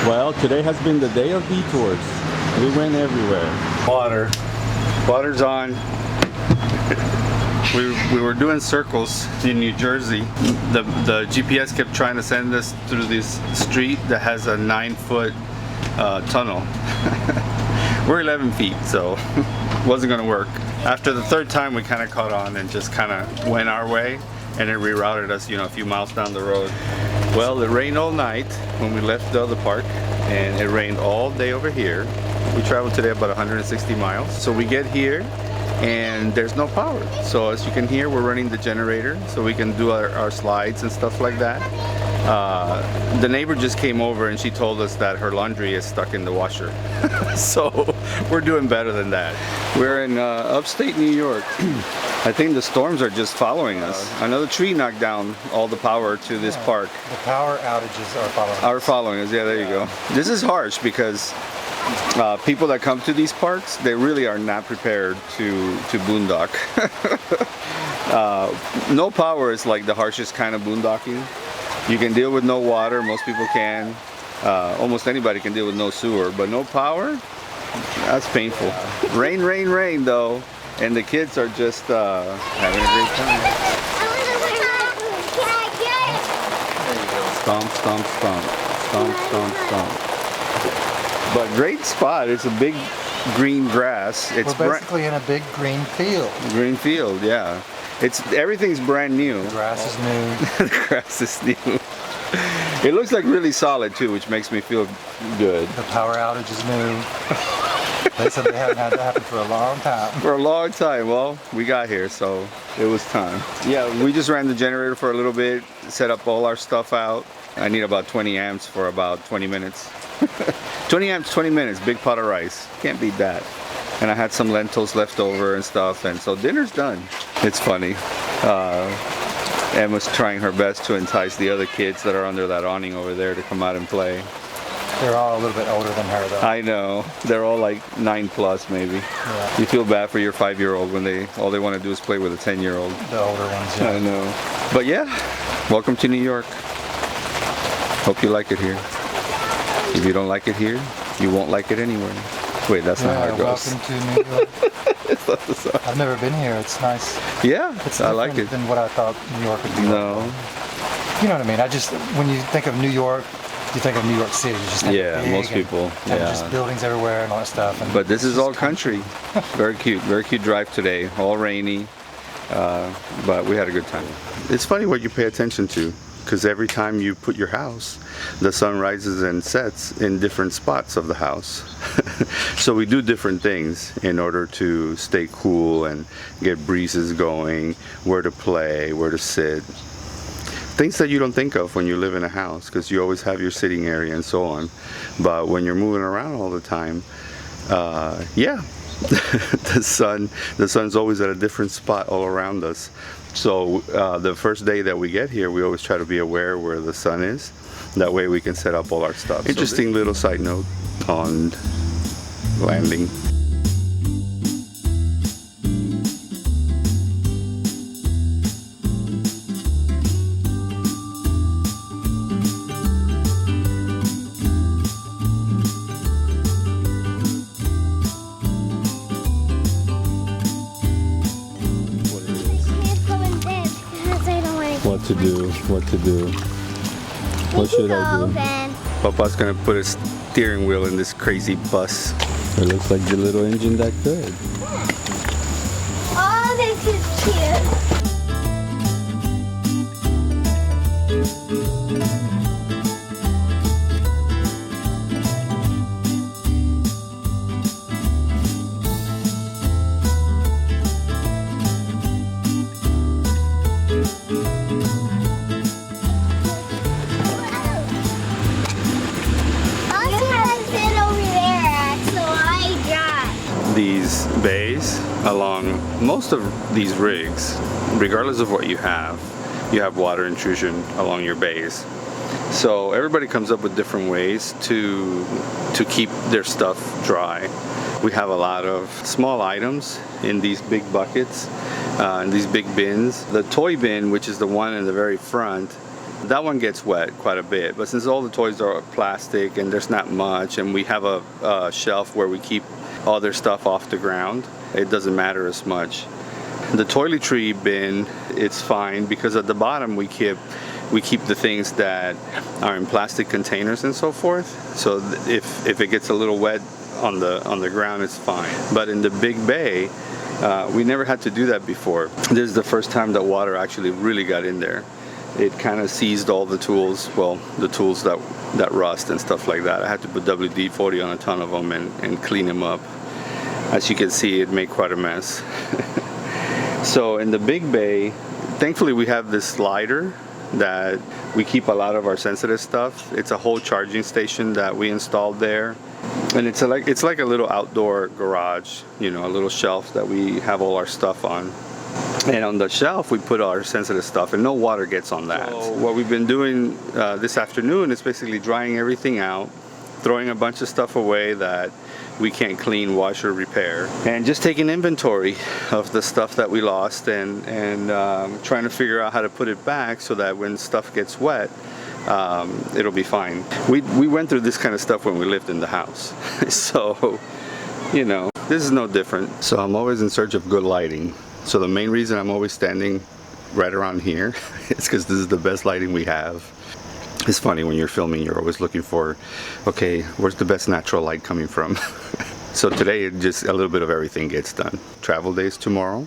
Well, today has been the day of detours. We went everywhere. Water's on. We were doing circles in New Jersey. The GPS kept trying to send us through this street that has a 9-foot tunnel. We're 11 feet, so it wasn't gonna work. After the third time, we kind of caught on and just kind of went our way, and it rerouted us, a few miles down the road. Well, it rained all night when we left the other park, and it rained all day over here. We traveled today about 160 miles. So we get here, and there's no power. So as you can hear, we're running the generator so we can do our slides and stuff like that. The neighbor just came over and she told us that her laundry is stuck in the washer. So we're doing better than that. We're in upstate New York. I think the storms are just following us. Another tree knocked down all the power to this park. The power outages are following us. Are following us, yeah, there you go. This is harsh because people that come to these parks, they really are not prepared to boondock. No power is like the harshest kind of boondocking. You can deal with no water, most people can. Almost anybody can deal with no sewer, but no power? That's painful. Rain, rain, rain though, and the kids are just having a great time. Can I get it? There you go. Stomp, stomp, stomp. Stomp, stomp, stomp. But great spot. It's a big green grass. We're basically in a big green field. Green field, yeah. Everything's brand new. The grass is new. The grass is new. It looks like really solid too, which makes me feel good. The power outage is new. They said they haven't had that happen for a long time. For a long time. Well, we got here, so it was time. Yeah, we just ran the generator for a little bit, set up all our stuff out. I need about 20 amps for about 20 minutes. 20 amps, 20 minutes, big pot of rice. Can't beat that. And I had some lentils left over and stuff, and so dinner's done. It's funny. Emma's trying her best to entice the other kids that are under that awning over there to come out and play. They're all a little bit older than her though. I know. They're all like 9+ maybe. Yeah. You feel bad for your 5-year-old when all they want to do is play with a 10-year-old. The older ones, yeah. I know. But yeah, welcome to New York. Hope you like it here. If you don't like it here, you won't like it anywhere. Wait, that's not how it goes. Welcome to New York. I've never been here. It's nice. Yeah, it's I like it. Than what I thought New York would be. No. You know what I mean? When you think of New York, you think of New York City. You just think big most people. And just buildings everywhere and all that stuff. But this is all country. Very cute drive today. All rainy, but we had a good time. It's funny what you pay attention to. Because every time you put your house, the sun rises and sets in different spots of the house. So we do different things in order to stay cool and get breezes going, where to play, where to sit. Things that you don't think of when you live in a house, because you always have your sitting area and so on. But when you're moving around all the time, yeah, the sun's always at a different spot all around us. So the first day that we get here, we always try to be aware where the sun is. That way we can set up all our stuff. Interesting little side note on landing. What to do. What should I do? Then. Papa's gonna put a steering wheel in this crazy bus. It looks like the little engine that could. Oh, this is cute. These bays along most of these rigs, regardless of what you have water intrusion along your bays. So everybody comes up with different ways to keep their stuff dry. We have a lot of small items in these big buckets, in these big bins. The toy bin, which is the one in the very front, That one gets wet quite a bit, but since all the toys are plastic and there's not much, and we have a shelf where we keep all their stuff off the ground, it doesn't matter as much. The toiletry bin, it's fine because at the bottom we keep the things that are in plastic containers and so forth. So if it gets a little wet on the ground, it's fine. But in the big bay, we never had to do that before. This is the first time that water actually really got in there. It kind of seized all the tools, well, the tools that rust and stuff like that. I had to put WD-40 on a ton of them and clean them up. As you can see, it made quite a mess. So in the big bay, thankfully we have this slider that we keep a lot of our sensitive stuff. It's a whole charging station that we installed there. And it's like a little outdoor garage, you know, a little shelf that we have all our stuff on. And on the shelf we put our sensitive stuff, and no water gets on that. So what we've been doing this afternoon is basically drying everything out, throwing a bunch of stuff away that we can't clean, wash, or repair, and just taking inventory of the stuff that we lost and trying to figure out how to put it back so that when stuff gets wet, it'll be fine. We went through this kind of stuff when we lived in the house. So, you know, this is no different. So I'm always in search of good lighting. So the main reason I'm always standing right around here is because this is the best lighting we have. It's funny, when you're filming, you're always looking for, okay, where's the best natural light coming from? So today, just a little bit of everything gets done. Travel day's tomorrow.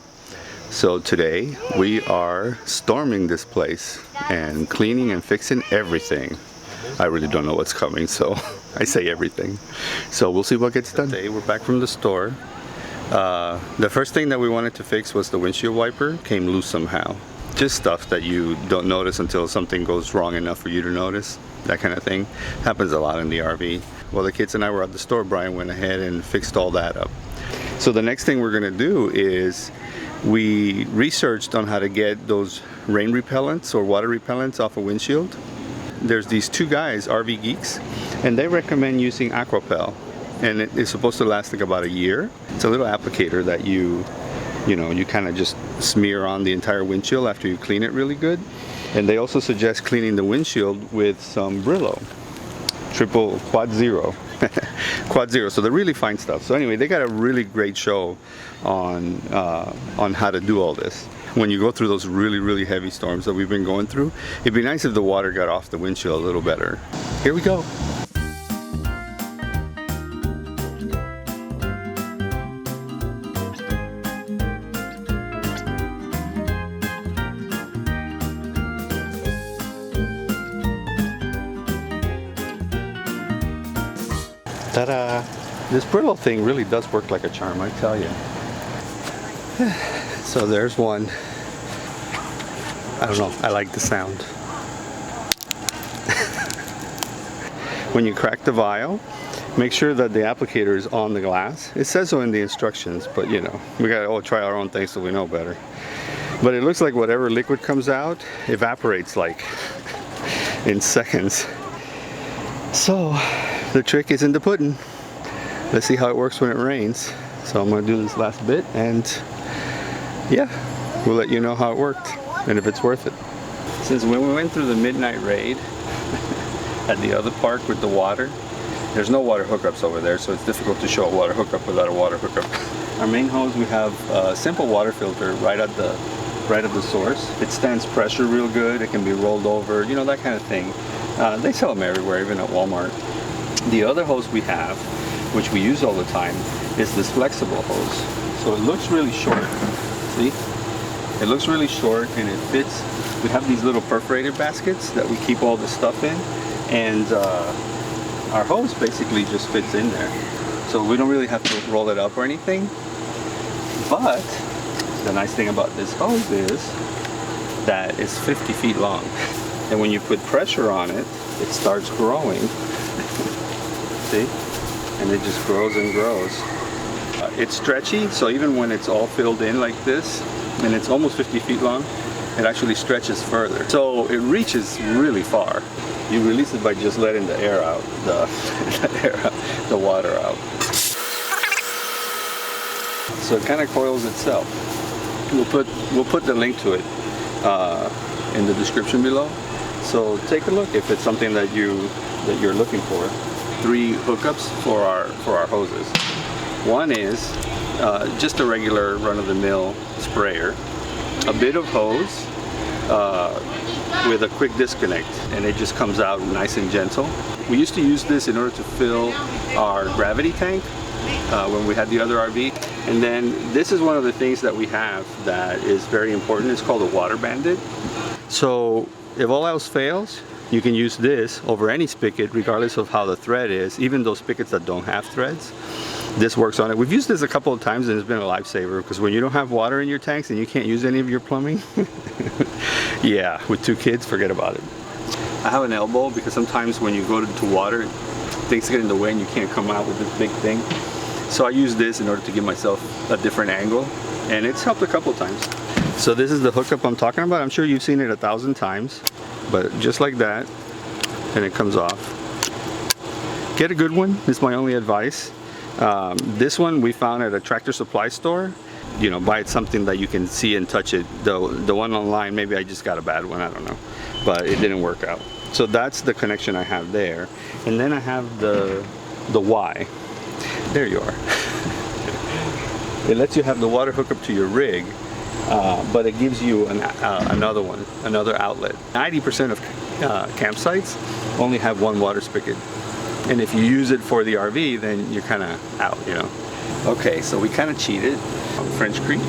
So today, we are storming this place and cleaning and fixing everything. I really don't know what's coming, so I say everything. So we'll see what gets done. Today, we're back from the store. The first thing that we wanted to fix was the windshield wiper. Came loose somehow. Just stuff that you don't notice until something goes wrong enough for you to notice. That kind of thing happens a lot in the RV. While the kids and I were at the store, Brian went ahead and fixed all that up. So the next thing we're gonna do is we researched on how to get those rain repellents or water repellents off a windshield. There's these two guys, RV geeks, and they recommend using Aquapel, and it's supposed to last like about a year. It's a little applicator that you kind of just smear on the entire windshield after you clean it really good. And they also suggest cleaning the windshield with some Brillo, quad zero. Quad zero, so they're really fine stuff. So anyway, they got a really great show on how to do all this. When you go through those really heavy storms that we've been going through, it'd be nice if the water got off the windshield a little better. Here we go. Ta-da! This Brillo thing really does work like a charm, I tell you. So there's one. I don't know, I like the sound. When you crack the vial, make sure that the applicator is on the glass. It says so in the instructions, but you know, we gotta all try our own things so we know better. But it looks like whatever liquid comes out evaporates like in seconds. So the trick is in the pudding. Let's see how it works when it rains. So I'm gonna do this last bit, and yeah, we'll let you know how it worked and if it's worth it. Since when we went through the midnight raid at the other park with the water, there's no water hookups over there, so it's difficult to show a water hookup without a water hookup. Our main hose, we have a simple water filter right at the source. It stands pressure real good. It can be rolled over, you know, that kind of thing. They sell them everywhere, even at Walmart. The other hose we have, which we use all the time, is this flexible hose. So it looks really short. See? It looks really short and it fits. We have these little perforated baskets that we keep all the stuff in, and our hose basically just fits in there. So we don't really have to roll it up or anything. But the nice thing about this hose is that it's 50 feet long. And when you put pressure on it, it starts growing. See? And it just grows and grows. It's stretchy, so even when it's all filled in like this, and it's almost 50 feet long, it actually stretches further. So it reaches really far. You release it by just letting the air out, the water out. So it kind of coils itself. We'll put the link to it in the description below. So take a look if it's something that you're looking for. 3 hookups for our hoses. One is just a regular run-of-the-mill sprayer, a bit of hose with a quick disconnect, and it just comes out nice and gentle. We used to use this in order to fill our gravity tank when we had the other RV. And then this is one of the things that we have that is very important. It's called a water bandit. So if all else fails, you can use this over any spigot regardless of how the thread is, even those spigots that don't have threads. This works on it. We've used this a couple of times and it's been a lifesaver, because when you don't have water in your tanks and you can't use any of your plumbing, yeah, with 2 kids, forget about it. I have an elbow because sometimes when you go to water, things get in the way and you can't come out with this big thing. So I use this in order to give myself a different angle, and it's helped a couple of times. So this is the hookup I'm talking about. I'm sure you've seen it 1,000 times, but just like that, and it comes off. Get a good one, is my only advice. This one we found at a Tractor Supply store. You know, buy something that you can see and touch it. The one online, maybe I just got a bad one, I don't know, but it didn't work out. So that's the connection I have there. And then I have the Y. There you are. It lets you have the water hookup to your rig, but it gives you another outlet. 90% of campsites only have 1 water spigot. And if you use it for the RV, then you're kind of out, you know. Okay, so we kind of cheated on French Creek.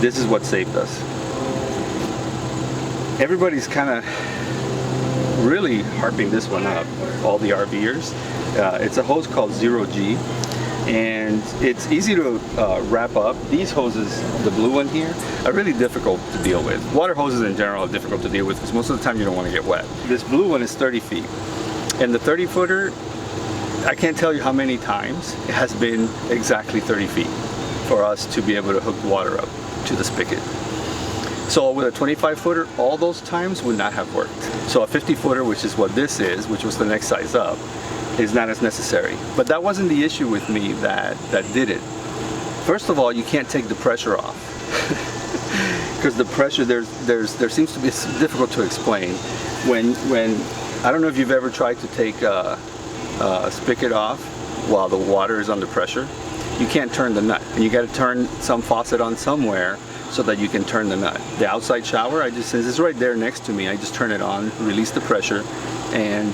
This is what saved us. Everybody's kind of really harping this one up, all the RVers. It's a hose called 0G, and it's easy to wrap up. These hoses, the blue one here, are really difficult to deal with. Water hoses in general are difficult to deal with because most of the time you don't want to get wet. This blue one is 30 feet. And the 30-footer, I can't tell you how many times it has been exactly 30 feet for us to be able to hook water up to the spigot. So with a 25-footer, all those times would not have worked. So a 50-footer, which is what this is, which was the next size up, is not as necessary. But that wasn't the issue with me that did it. First of all, you can't take the pressure off. Because the pressure, there seems to be, it's difficult to explain. When I don't know if you've ever tried to take a spigot off while the water is under pressure. You can't turn the nut, and you got to turn some faucet on somewhere so that you can turn the nut. The outside shower, since it's right there next to me, I just turn it on, release the pressure, and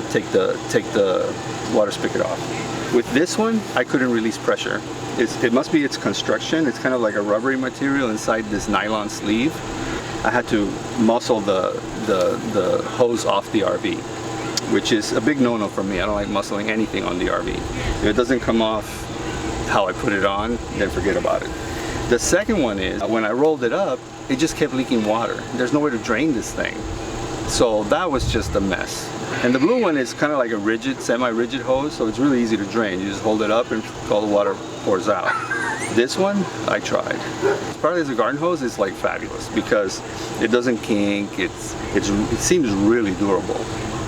take the water spigot off. With this one, I couldn't release pressure. It must be its construction. It's kind of like a rubbery material inside this nylon sleeve. I had to muscle the hose off the RV, which is a big no-no for me. I don't like muscling anything on the RV. If it doesn't come off how I put it on, then forget about it. The second one is, when I rolled it up, it just kept leaking water. There's nowhere to drain this thing. So that was just a mess. And the blue one is kind of like a rigid, semi-rigid hose, so it's really easy to drain. You just hold it up and all the water pours out. This one, I tried. Partly as a garden hose, it's like fabulous because it doesn't kink, it seems really durable.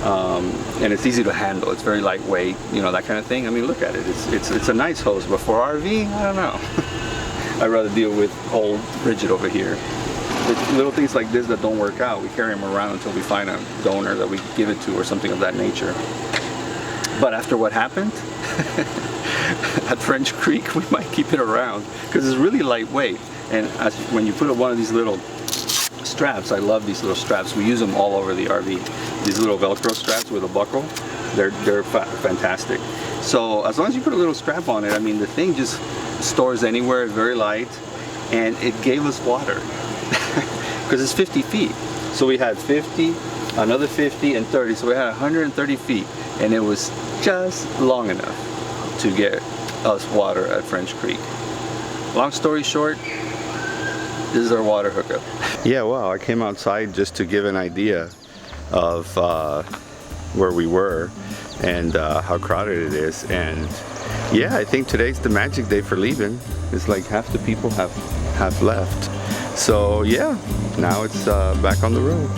And it's easy to handle. It's very lightweight, you know, that kind of thing. I mean, look at it. It's a nice hose, but for RV, I don't know. I'd rather deal with cold, rigid over here. It's little things like this that don't work out, we carry them around until we find a donor that we give it to or something of that nature. But after what happened at French Creek, we might keep it around because it's really lightweight. And when you put one of these little straps, I love these little straps. We use them all over the RV. These little Velcro straps with a buckle, they're fantastic. So as long as you put a little strap on it, I mean, the thing just stores anywhere. It's very light, and it gave us water because it's 50 feet. So we had 50, another 50, and 30. So we had 130 feet, and it was just long enough to get us water at French Creek. Long story short, this is our water hookup. Yeah, well, I came outside just to give an idea of where we were and how crowded it is. And yeah, I think today's the magic day for leaving. It's like half the people have left. So yeah, now it's back on the road.